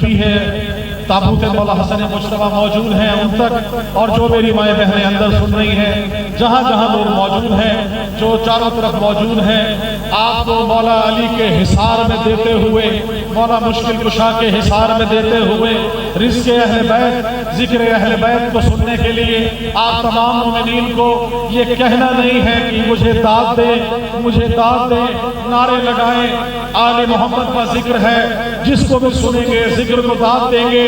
भी है, ताबूत मौला हसन मुश्तबा मौजूद हैं उन तक, और जो मेरी माएँ बहनें अंदर सुन रही हैं, जहाँ जहाँ लोग मौजूद हैं, जो चारों तरफ मौजूद हैं, आपको मौला अली के हिसार में देते हुए, मौला मुश्किल कुशा के हिसार में देते हुए, रिज़्क़ अहले बैत, जिक्र अहले बैत को सुनने के लिए आप तमाम मोमिनीन को ये कहना नहीं है कि मुझे दाद दे, मुझे दाद दे, नारे लगाएं। आले मोहम्मद का जिक्र है, जिसको भी सुनेंगे जिक्र को दाद देंगे।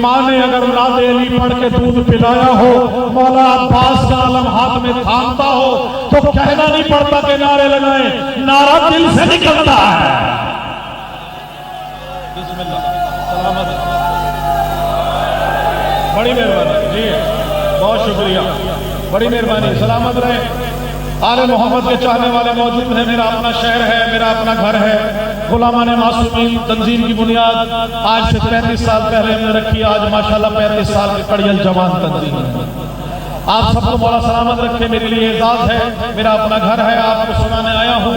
माँ ने अगर नादे अली पढ़ के दूध पिलाया हो, मौला अब्बास का आलम हाथ में थामता हो, तो कहना नहीं पड़ता कि नारे लगाएं, नारा दिल से निकलता है। सलामत, बड़ी मेहरबानी जी, बहुत शुक्रिया, बड़ी मेहरबानी, सलामत रहे। आले मोहम्मद के चाहने वाले मौजूद हैं। मेरा अपना शहर है, मेरा अपना घर है। गुलामान मासूमीन तंजीम की बुनियाद आज से 35 साल पहले हमने रखी। आज माशाल्लाह 35 साल की कड़ियल जवान तंजीम है। आप सबको मौला सलामत रखे, मेरे लिए एजाज है, मेरा अपना घर है, आपको सुनाने आया हूँ।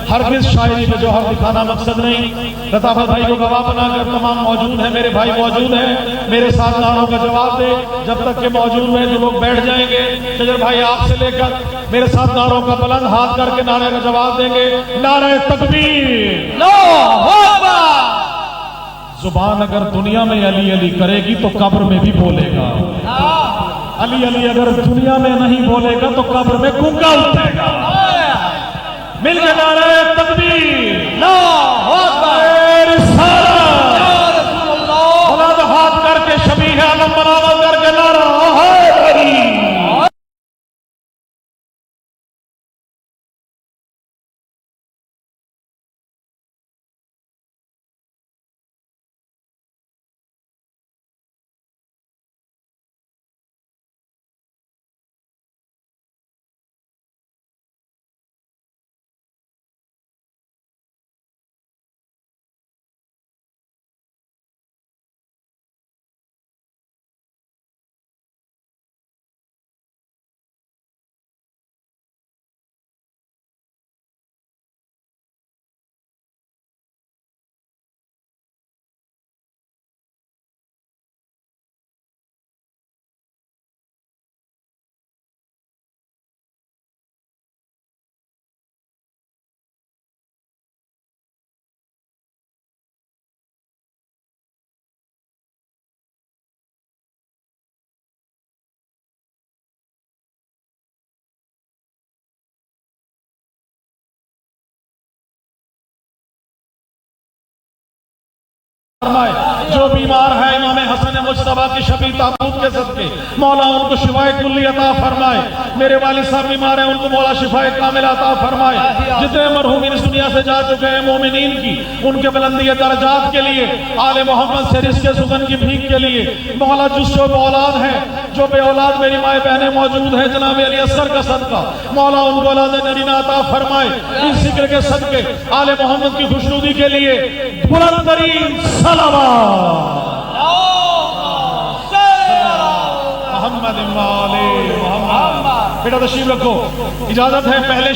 हरगिज़ शायरी में जोहर दिखाना मकसद नहीं। लताफत भाई को गवाह बनाकर तमाम मौजूद हैं, मेरे भाई मौजूद हैं, मेरे साथ नारों का जवाब दे। जब तक के मौजूद हैं जो लोग बैठ जाएंगे, शजर भाई आपसे लेकर मेरे साथ नारों का बुलंद हाथ करके नारे का जवाब देंगे। नारे तकबीर, जुबान अगर दुनिया में अली अली करेगी तो कब्र में भी बोलेगा। अली अली अगर दुनिया में नहीं बोलेगा तो कब्र में गूंगा उठेगा। मिल के नारे तकबीर, बुलंद हाथ करके शबीह आलम बराबर करके नारा हैदरी। जो बीमार है इमाम हसन मुज्तबा की शबी ताबूत के सदके मौला उनको शिफाए कुल्ली अता फरमाए। मेरे वालिद साहब बीमार हैं, उनको मौला शिफाए कामिला अता फरमाए। जितने मरहूमीन इस दुनिया से जा चुके हैं मोमिनीन की, उनके बुलंदी दर्जात के लिए, आले मोहम्मद से रिज़्क़ सुगन की भीख के लिए मौला जिसको औलाद है, जो बे औलाद मेरी माए बहनें मौजूद हैं, जनाब अली असगर का सदका मौला उनको औलाद नरीना अता फरमाए। इस जिक्र के सदके आले मोहम्मद की खुशनुदी के लिए बुलंद तरीन सलावत मोहम्मद वाले मोहम्मद। बेटा तशरीफ रखो, इजाजत है पहले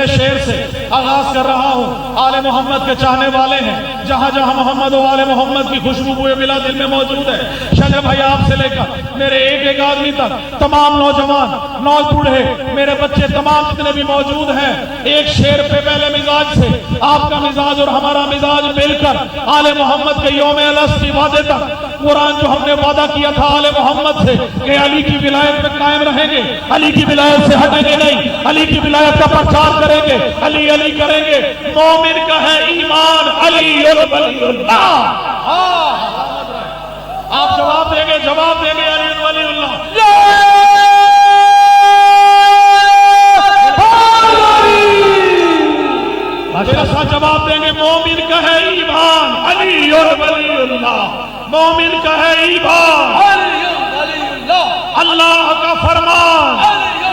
शेर से आगाज कर रहा हूँ। आले मोहम्मद के चाहने वाले हैं, जहाँ जहाँ मोहम्मद और आले मोहम्मद की खुशबू हुए मिला दिल में मौजूद है। शजर भाई आपसे लेकर मेरे एक एक आदमी तक तमाम नौजवान बूढ़े मेरे बच्चे तमाम जितने भी मौजूद हैं, एक शेर पे पहले मिजाज से आपका मिजाज और हमारा मिजाज मिलकर आले मोहम्मद के यौम अलस्ती वादे तक कुरान जो हमने वादा किया था आले मोहम्मद से कि अली की विलायत में कायम रहेंगे, अली की विलायत से हटेंगे नहीं, अली की विलायत का प्रचार करेंगे, अली अली करेंगे। मोमिन का है ईमान अली वलीउल्लाह। आप जवाब देंगे अली वलीउल्लाह। मेरे साथ जवाब देंगे, मोमिन का है ईमान अली वलीउल्लाह। मोमिन का है ईमान अल्लाह का फरमान।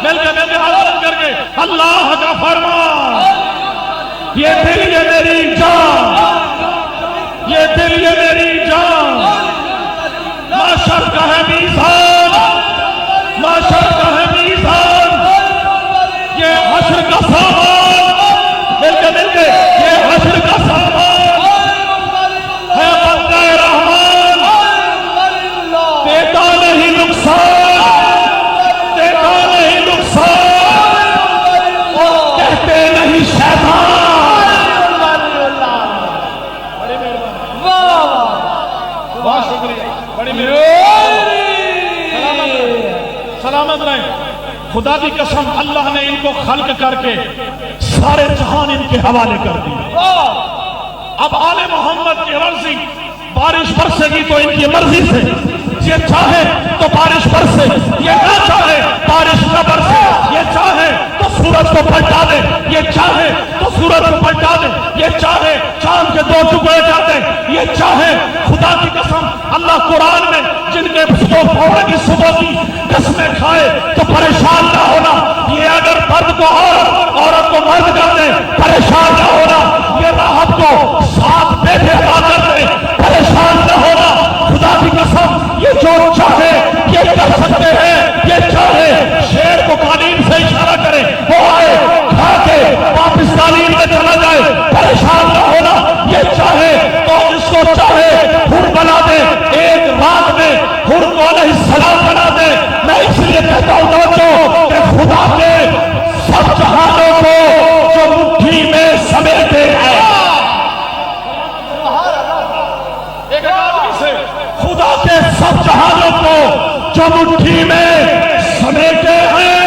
मिलके हाथ करके अल्लाह का फरमान। ये दिल ये मेरी जान, ये दिल ये मेरी जान। माशर का है मीज़ान, माशर का है मीज़ान। ये हश्र का सामान, मिलके ये हश्र का सामान है। बंदे सलामत रहे। खुदा की कसम, अल्लाह ने इनको खल्क करके सारे जहान इनके हवाले कर दिए। अब आले मोहम्मद की मर्जी, बारिश बरसेगी तो इनकी मर्जी से, ये चाहे तो बारिश बरसे, ये ना चाहे बारिश न बरसे, ये चाहे तो सूरज को पलटा दे, ये चाहे तो सूरज को पलटा दे, ये चाहे चांद के दो टुकड़े कर दे, ये चाहे। खुदा की कसम, अल्लाह कुरान में जिनके फौरन की सुबह की कसमें खाए तो परेशान ना होना। ये अगर मर्द को औरत को मर्द कर दे, परेशान ना होना। ये राहत को साथ बेटे अदा कर दे, परेशान ना होना। खुदा की कसम, ये जो चाहे ये कर सकते हैं। ये चाहे शेर को कालीन से इशारा करे, वो आए खा के वापिस कालीन में चला जाए, परेशान ना होना। ये चाहे तो जिसको चाहे हुर बना दे, एक रात में हुर को अलैहिस्सलाम बना दे। मैं इसलिए कहता हूं दोस्तों कि खुदा के सब जहानों को जो मुट्ठी में समेटे हैं, एक आदमी से खुदा के सब जहानों को जो मुट्ठी में समेटे हैं,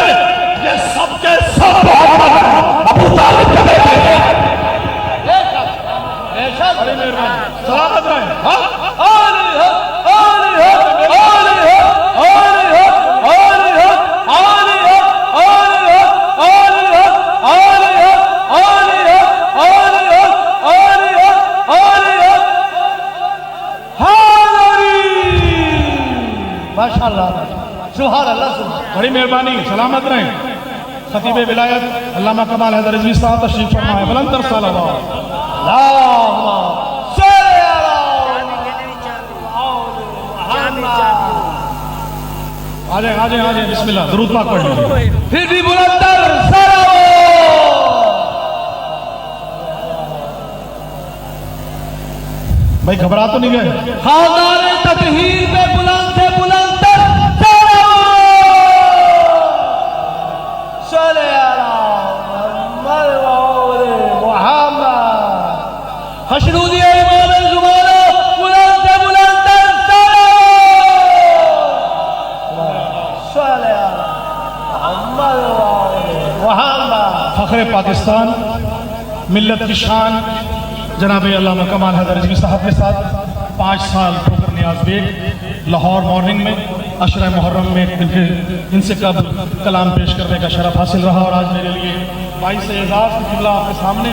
ये सबके सब मोहम्मद अबू तालिब के बेटे हैं। सलामत रहे। बड़ी मेहरबानी, सलामत रहें। खतीब विलायत अल्लामा कमाल हैदर रिजवी साहब तशरीफ फरमा है। बुलंद सलावत। आ जाए बिस्मिल्लाह, दुरूद पाक पढ़ लीजिए। फिर भी बुलंदर सलावत। भाई घबरा तो नहीं गए? खानदान ततहीर पे बुलंद से बुलंद हशरूदिया इमाम ज़ुबानो बुलंद से बुलंद फख्र पाकिस्तान, मिल्लत की शान जनाब अल्लामा कमाल हैदर रिजवी साहब के साथ 5 साल ठोकर नियाज बेग लाहौर मॉर्निंग में अशरा मुहर्रम में इनसे कब कलाम पेश करने का शरफ हासिल रहा। और आज मेरे लिए बाईस एजाज की किबला आपके सामने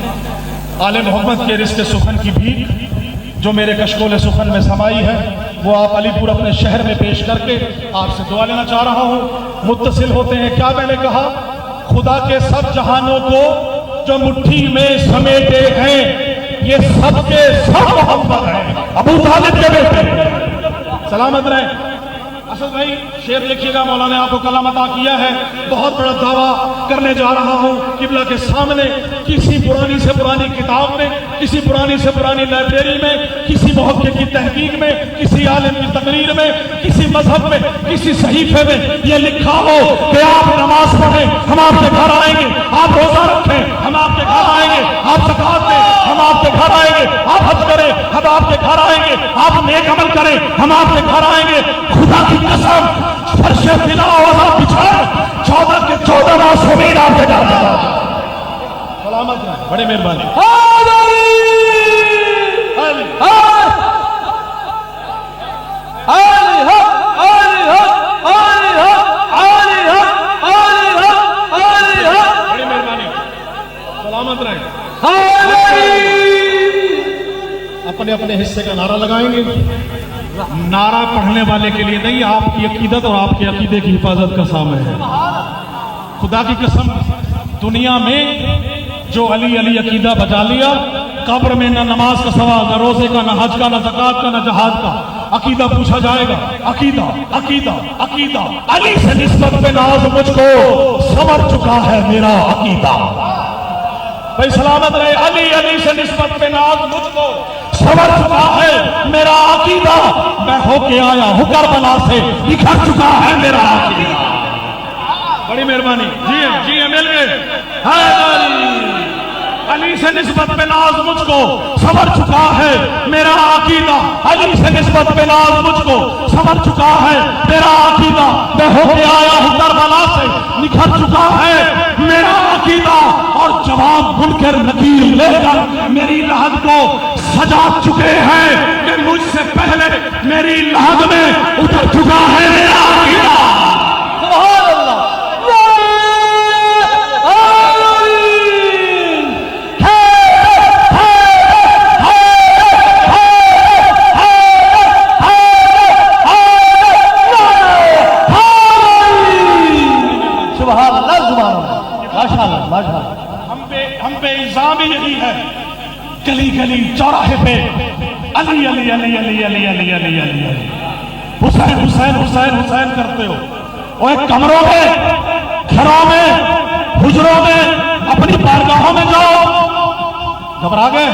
आले मोहम्मद के रिश्ते सुखन की भीख जो मेरे कशकोल सुखन में समाई है, वो आप अलीपुर अपने शहर में पेश करके आपसे दुआ लेना चाह रहा हूँ। मुत्तसिल होते हैं। क्या मैंने कहा? खुदा के सब जहानों को जो मुट्ठी में समेटे हैं, ये सब के सब मोहम्मद हैं, अबू तालिब के बेटे। सलामत रहे। असद भाई शेर लिखिएगा। मौला ने आपको कलाम अता किया है। बहुत बड़ा दावा करने जा रहा हूँ किबला के सामने। किसी पुरानी से पुरानी किताब में, किसी पुरानी से पुरानी लाइब्रेरी में, किसी मुहक्किक की तहकीक में, किसी आलिम की तकरीर में, किसी मजहब में, किसी सहीफे में यह लिखा हो कि आप नमाज पढ़ें, हम आपके घर आएंगे। आप रोजा रखें, हम आपके घर आएंगे। आप ज़कात दें, हम आपके घर आएंगे। आप हज करें, हम आपके घर आएंगे। आप नेक अमल करें, हम आपके घर आएंगे। खुदा की कसम, फर्शे बिना और बिछाड़ 14 के 14 मासूमीन आपके घर में। सलामत रहे। बड़ी मेहरबानी। बड़ी मेहरबानी। सलामत रहे। अपने अपने हिस्से का नारा लगाएंगे। नारा पढ़ने वाले के लिए नहीं, आपकी अकीदत और आपके अकीदे की हिफाजत का सामने है। खुदा की कसम, दुनिया में जो अली अली अकीदा बचा लिया, कब्र में न नमाज का सवाल, न रोजे का, न हज का, न ज़कात का, न जहाद का। अकीदा पूछा जाएगा। अकीदा अकीदा अकीदा। अली से निस्बत पे नाज मुझको समझ चुका है मेरा अकीदा। भाई सलामत रहे। अली अली से निस्बत पे नाज मुझको समझ चुका है मेरा अकीदा। मैं होके आया हूं करबला से, बिखर चुका है मेरा अकीदा। बड़ी मेहरबानी। जी मिल गए। अली से निस्बत पे नाज मुझको समझ चुका है मेरा अकीदा, अली से निस्बत पे नाज मुझको समझ चुका है मेरा अकीदा, मैं होके आया हूं करबला से निखर चुका है मेरा अकीदा, और जवाब मुनकर नकीर लेकर मेरी लहद को सजा चुके हैं कि मुझसे पहले मेरी लहद में उतर चुका है मेरा अकीदा। सुभान अल्लाह। हम पे इल्जाम ही यही है, गली गली चौराहे पे अली अली अली अली अली अली अली अली अली हुसैन हुसैन हुसैन हुसैन करते हो। और कमरों में, घरों में, हुजरों में, अपनी बारगाहों में जाओ। घबरा गए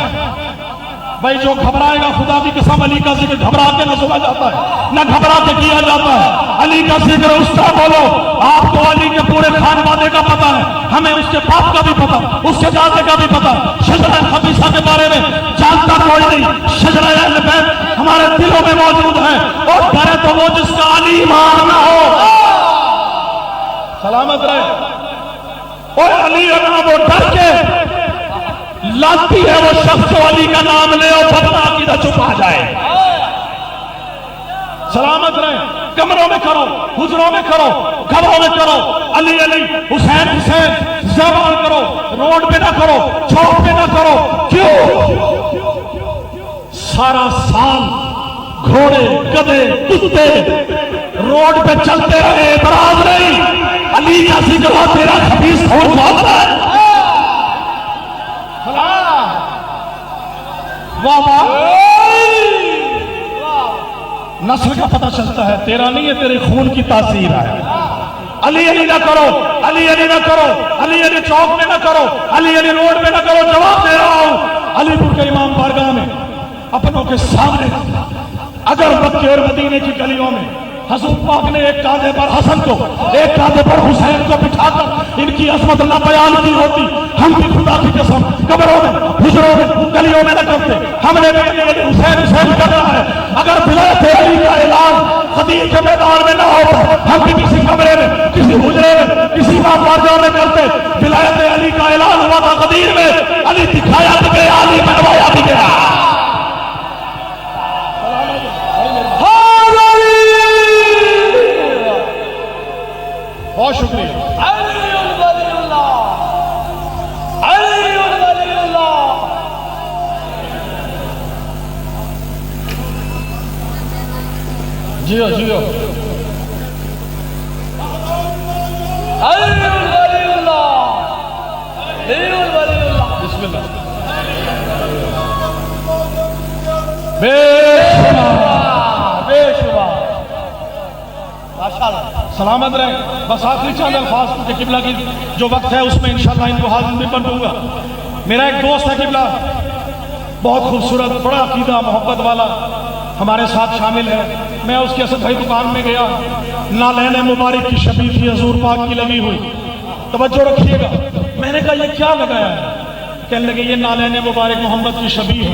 भाई? जो घबराएगा खुदा की कसम अली का जिक्र घबरा के न सुना जाता है, न घबरा के किया जाता है। अली का जिक्र उस तरह बोलो, आपको अली के पूरे खानवादे का पता है, हमें उसके बाप का भी पता, उसके दादे का भी पता। शजरा खबीसा के बारे में जानता कोई नहीं, शजरा अहल बैत हमारे दिलों में मौजूद है, और डरे तो वो जिसका अली ईमान ना हो। सलामत रहे। और अली अल्लाह वो डर के लाती है वो शख्स जो अली का नाम ले और अपना अकीदा छुपा जाए। सलामत रहे। कमरों में करो, हुजरों में करो, घरों में करो, अली अली हुसैन हुसैन जबान करो, रोड पे ना करो, चौक पे ना करो। क्यों? सारा साल घोड़े, गधे, कुत्ते रोड पे चलते रहे, बराबर नहीं। अली का जिक्र तेरा खबीस खून बोलता है। वाह वाह, नस्ल का पता चलता है, तेरा नहीं है, तेरे खून की तासीर है। अली अली ना करो, अली अली ना करो, अली अली चौक में ना करो, अली अली रोड में ना करो। जवाब दे रहा हूं, अलीपुर के इमाम बारगाह में अपनों के सामने अगर मक्के और मदीने की गलियों में हजूर पाक ने एक कांधे पर हसन को, एक कांधे पर हुसैन को बिठाकर इनकी अजमत ना बयान की होती, हम भी खुदा की कसम कब्रों में, हुजरों में, गलियों में न करते। हमने भी हुसैन हुसैन करना है। अगर विलायत अली का ऐलान खदीर के मैदान में ना होता, हम भी किसी कमरे में, किसी हुजरे में, किसी बारगाह में करते। विलायत अली का ऐलान हुआ था खदीर में, अली दिखाया भी गया, अली बनवाया भी गया। बहुत शुक्रिया। जियो जियो। बिस्मिल्लाह। बेशुमार माशाअल्लाह। सलामत रहे। बस आखिरी चंद अल्फाज के किबला की जो वक्त है उसमें इंशाअल्लाह इनको हाजिर भी बन दूंगा। मेरा एक दोस्त है किबला, बहुत खूबसूरत, बड़ा अकीदा मोहब्बत वाला, हमारे साथ शामिल है। मैं उसके असद भाई दुकान में गया, नालैन मुबारक की शबी थी हजूर पाक की लगी हुई। तवज्जो रखिएगा। मैंने कहा ये क्या लगाया है? कहने लगे ये नालैन मुबारक मोहम्मद की शबी है।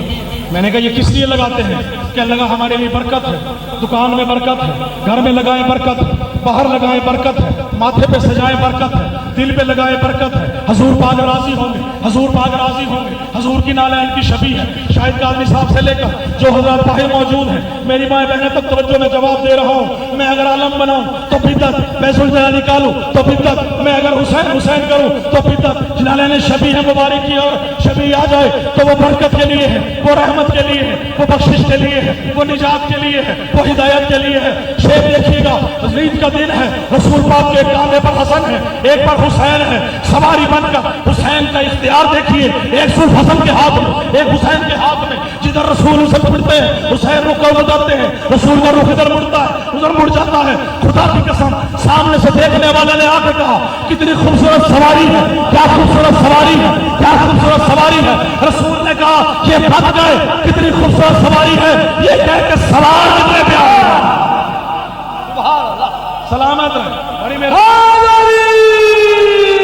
मैंने कहा ये किस लिए लगाते हैं? कहने लगा हमारे लिए बरकत है, दुकान में बरकत है, घर में लगाए बरकत है, बाहर लगाए बरकत है, माथे पे सजाए बरकत है, दिल पे लगाए बरकत है। हजूर पाक राजी होंगे, हजूर पाक राजी होंगे। हजूर की नालैन की शबी है। शाहिद काज़मी साहब से लेकर जो हजरत बाहर मौजूद है, मेरी माए बहनें तक तवज्जो में जवाब दे रहा हूँ। मैं अगर आलम बनाऊं तो बिद्दत, बैसुल जला निकालूं तो बिद्दत, मैं अगर हुसैन हुसैन करूं तो बिद्दत। नालैन शबी है मुबारक की और शबी आ जाए तो वो बरकत के लिए है, वो रहमत के लिए है, वो बख्शिश के लिए है, वो निजात के लिए है, वो हिदायत के लिए है। शेर देखिएगा, ईद का दिन है, रसूल पाक के कांधे पर हसन है, एक पर हुसैन है। सवारी बनकर हुसैन का इख्तियार देखिए, एक सुल्फ हसन के हाथ में, एक हुसैन के हाथ में। जिधर रसूल उसे मुड़ते हैं हुसैन रुक कर बताते हैं, रसूल का रुख इधर मुड़ता है, उधर मुड़ जाता है। खुदा की कसम सामने से देखने वाले ने आकर कहा कितनी खूबसूरत सवारी है, क्या खूबसूरत सवारी है, क्या खूबसूरत सवारी है। रसूल ने कहा ये थक गए, कितनी खूबसूरत सवारी है। ये कह के सवार कितने प्यारे हैं। सलामत रहे। बड़ी मेहरबानी।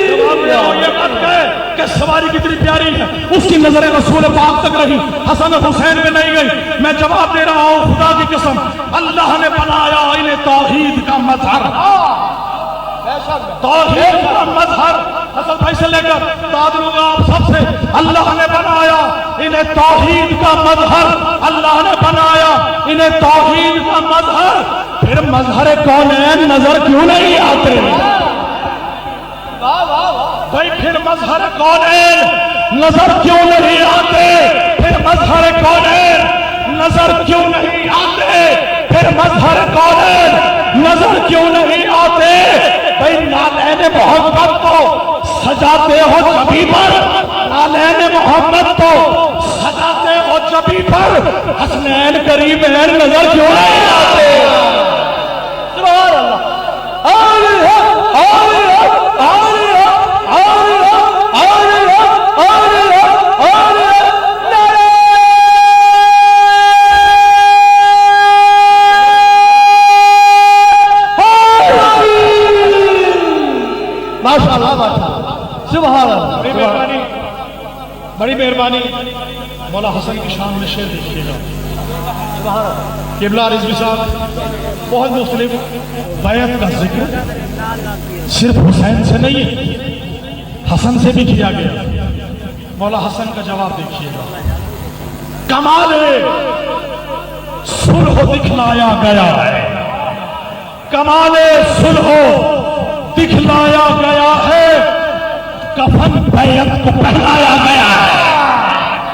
ये बात कहे कि सवारी कितनी प्यारी है। उसकी नजर रसूल पाक तक रही, हसन और हुसैन में नहीं गई। मैं जवाब दे रहा हूं खुदा की कसम, अल्लाह ने बनाया इन्हें तौहीद का मजहर, तौहीद का मजहर। हसन भाई से लेकर तादरुग आप सबसे, अल्लाह ने बनाया इन्हें तौहीद का मजहर, अल्लाह ने बनाया इन्हें तौहीद का मजहर। फिर मजहर कौनैन नजर क्यों नहीं आते भाई? फिर मजहर कौनैन नजर क्यों नहीं आते? फिर मजहर कौनैन नजर क्यों नहीं आते? फिर मजहर कौनैन नजर क्यों नहीं आते? भाई नालैन मोहम्मद को सजाते हो जबी पर, नालैन मोहम्मद को सजाते हो जबी पर, हसनैन करीमैन नजर क्यों नहीं आते? सुभान अल्लाह। माशाअल्लाह माशाअल्लाह, सुभान अल्लाह। बड़ी मेहरबानी, बड़ी मेहरबानी। मौला हसन की शान में शेर देखिएगा। किबला रिजवी साहब बहुत मुख्तलिफ बैत का जिक्र सिर्फ हुसैन से नहीं है, हसन से भी किया गया। मौला हसन का जवाब देखिएगा। कमाले सुलह दिखलाया गया है, कमाले सुलह दिखलाया गया है, कफन बैत को पहनाया गया है।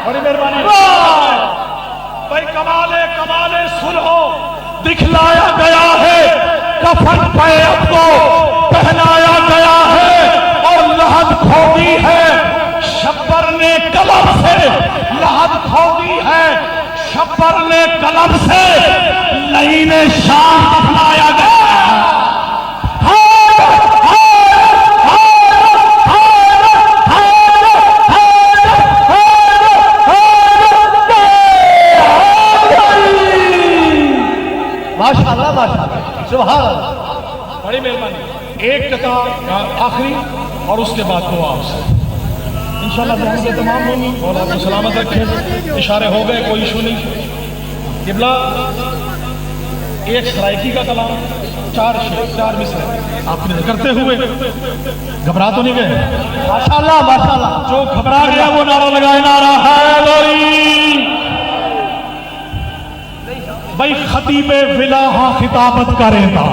बड़ी मेहरबानी भाई। कमाले कमाले सुलह दिखलाया गया है, कफन बैत को पहनाया गया है, और लहद खोदी है शब्बर ने कलम से, लहद खोदी है शब्बर ने कलम से, लईने शाम दिखलाया गया। माशाअल्लाह माशाअल्लाह, सुभान अल्लाह। बड़ी मेहरबानी। एक टका आखिरी और उसके बाद दो आपसे इंशाल्लाह जहां तमाम होंगी और आपको सलामत रखे। इशारे हो गए, कोई इशू नहीं। किबला एक सराइकी का कलाम, चार शेर, चार मिसरे आपने करते हुए घबरा तो नहीं गए? माशाअल्लाह माशाअल्लाह। जो घबरा गया वो नारा लगाए, नारा है गोरी। भाई खतीबे विलाहा खिताबत करेगा।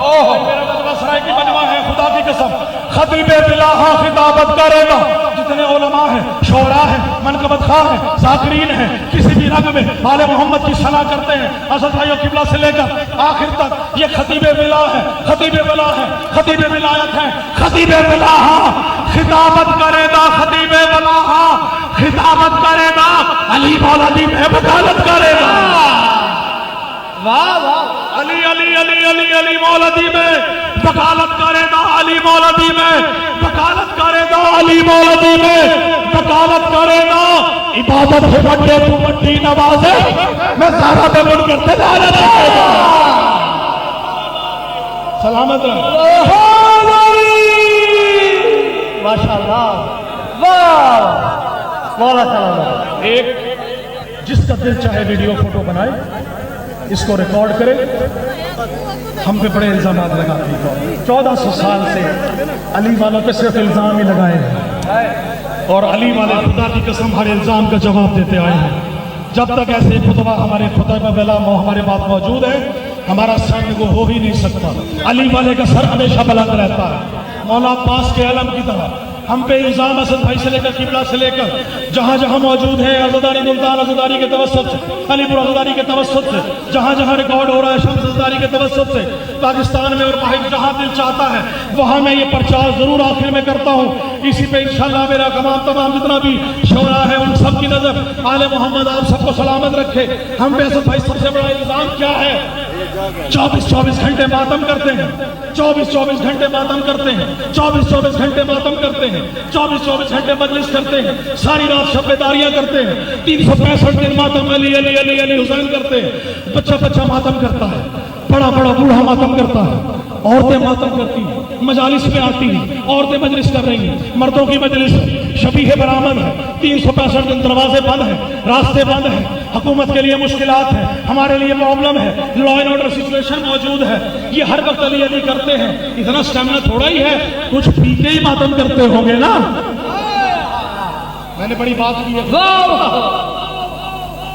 ओह मेरा मतलब सराइकी बनवा है, खुदा की कसम। खतीबे बिलाहा खिताबत करेगा। जितने उलमा है, शोरा है, मनकबत खां है, जाकिरीन है, किसी भी रंग में आले मोहम्मद की सलाह करते हैं, हज़रत भाइयों किबला से लेकर आखिर तक ये खतीबे बिला है, खतीबे बिला है, खतीबे विलायत है। खतीबे बिलाहा खिताबत करेगा, खतीबे बिलाहा खिताबत करेगा, अली मौलवी में वकालत करेगा। वाह वाह। अली अली अली अली अली मौलवी में वकालत करेगा, अली मौलवी में वकालत करेगा, अली मौलवी में वकालत करेगा। इबादत है बड्डे तू बड्डी नवाजे, मैं सारा पे मुड़ करते सलामत रहे। माशाअल्लाह, वाह, मौला सलामत। एक जिसका दिल चाहे वीडियो फोटो बनाए, इसको रिकॉर्ड करे। हम पे बड़े इल्जाम लगाते हैं। 1400 साल से अली वालों पे सिर्फ इल्जाम ही लगाए हैं, और अली वाले खुदा की कसम हर इल्जाम का जवाब देते आए हैं। जब तक ऐसे खुतबा हमारे खुतबा बेला हमारे पास मौजूद है, हमारा सर वो हो ही नहीं सकता। अली वाले का सर हमेशा बुलंद रहता है, मौला अब्बास के आलम की तरह। हम पे इल्जाम असद भाई से लेकर किबला से लेकर जहां जहां मौजूद है, अज़दारी मुल्तान अज़दारी के तवस्सुत से, अलीपुर अज़दारी के तवस्सुत से, जहां जहां रिकॉर्ड हो रहा है शम्स अज़दारी के तवस्सुत से, पाकिस्तान में और बाहर जहां दिल चाहता है वहां मैं ये प्रचार जरूर आखिर में करता हूँ। इसी पे इंशाल्लाह मेरा तमाम जितना भी शोरा है उन सब की नजर आले मोहम्मद आप सबको सलामत रखे। हम पे असद भाई सबसे बड़ा इल्जाम क्या है? 24-24 घंटे मातम करते हैं, 24-24 घंटे मातम करते हैं, 24-24 घंटे मातम करते हैं, 24-24 घंटे मजलिस करते हैं, सारी रात शब्बेदारियां करते हैं, 365 दिन मातम अली अली अली अली हुसैन करते हैं। बच्चा बच्चा मातम करता है, बड़ा बड़ा बूढ़ा मातम करता है, औरतें मातम करती हैं, मजालिस में आती हैं, औरतें मजलिस कर रही हैं, मर्दों की मजलिस शबीह बरामद है, 365 दिन दरवाजे बंद हैं, रास्ते बंद हैं, हुकूमत के लिए मुश्किलात है, हमारे लिए प्रॉब्लम है, लॉ एंड ऑर्डर सिचुएशन मौजूद है, ये हर वक्त अली अली करते हैं, इतना स्टेमिना थोड़ा ही है, कुछ पी के ही मातम करते होंगे ना। मैंने बड़ी बात की है,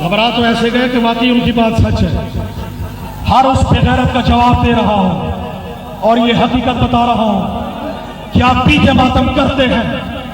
घबरा तो ऐसे गए कि वाकई उनकी बात सच है। हर उस बेगैरत का जवाब दे रहा हूं और ये हकीकत बता रहा हूं। क्या पी के मातम करते हैं,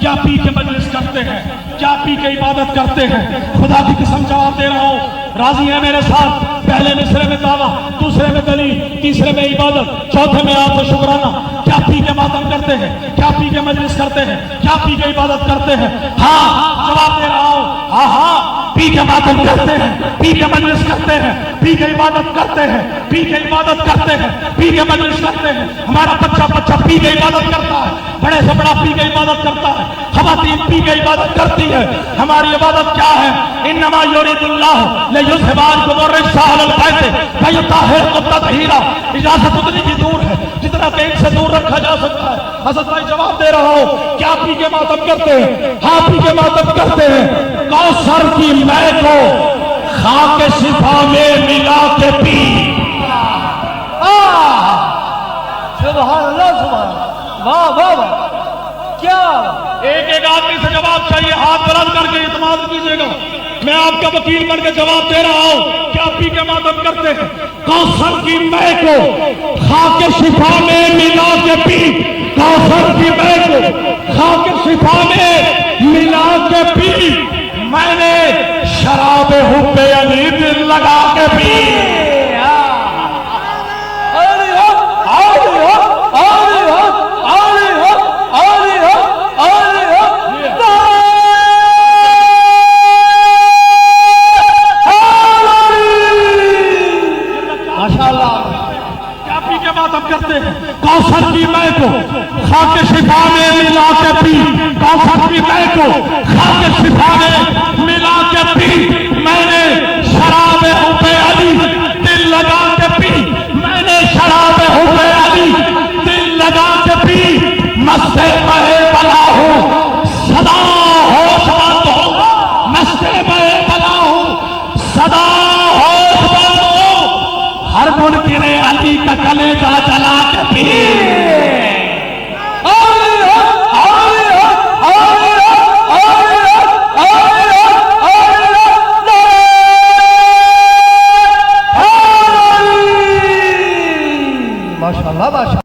क्या पी के मजलिस करते हैं, क्या पी के इबादत करते हैं? खुदा की कसम जवाब दे रहा हूं। राजी है मेरे साथ? पहले मिसरे में दावा, दूसरे में दलील, तीसरे में इबादत, चौथे में आपको शुक्राना। क्या पी के मातम करते हैं, क्या पी के मजलिस करते हैं, क्या पी के इबादत करते हैं? हाँ जवाब दे रहा हूं, हाँ हाँ पी के मातम करते हैं, पी के मजलिस करते हैं, पी के इबादत करते हैं, पी के इबादत करते हैं, पी के मजलिस करते हैं। हमारा बच्चा बच्चा पी के इबादत करता है, बड़े से बड़ा पी के इबादत करता है, खवातीन पी के इबादत करती है। हमारी इबादत क्या है? इन्नमा युरिदुल्लाह लियुज़हिबाकुम अर्रिज्सा अहलल बैत वयुत्तहिरकुम तत्हीरा। इजाजत उतनी ही दूर है जितना पेट से दूर रखा जा सकता है। हज़रत भाई जवाब दे रहा हूं, क्या पी के मातम करते हैं? हाँ पी के मातम करते हैं। कौसर की मैं को खाके शिफा में मिला के पी। सुभान अल्लाह, सुभान अल्लाह, वाह वाह वाह, क्या एक एक आदमी से जवाब चाहिए, हाथ बुलंद करके इत्मीनान कीजिएगा। मैं आपका वकील बनकर जवाब दे रहा हूं, क्या पी के मातम करते हैं? कौसर की मैं को खाके शिफा में मिला के पी। कौसर की मैं को खाके शिफा में मिला के पी। मैंने शराबे हुब्बे अली दिल लगा के पी। कौसर की मैं को खाके शिफा में मिला के पी। कौसर की मैं को खाके शिफा में मिला के पी। मैंने शराबे हुब्बे अली दिल लगा के पी। मैंने शराबे हुब्बे अली दिल लगा के पी। मस्ते बहे बला हूँ, सदा होशमंद हूँ। मस्ते बहे बला हूँ, सदा होशमंद हूँ। हर मुनकिरे अली का कलेजा जला के पी।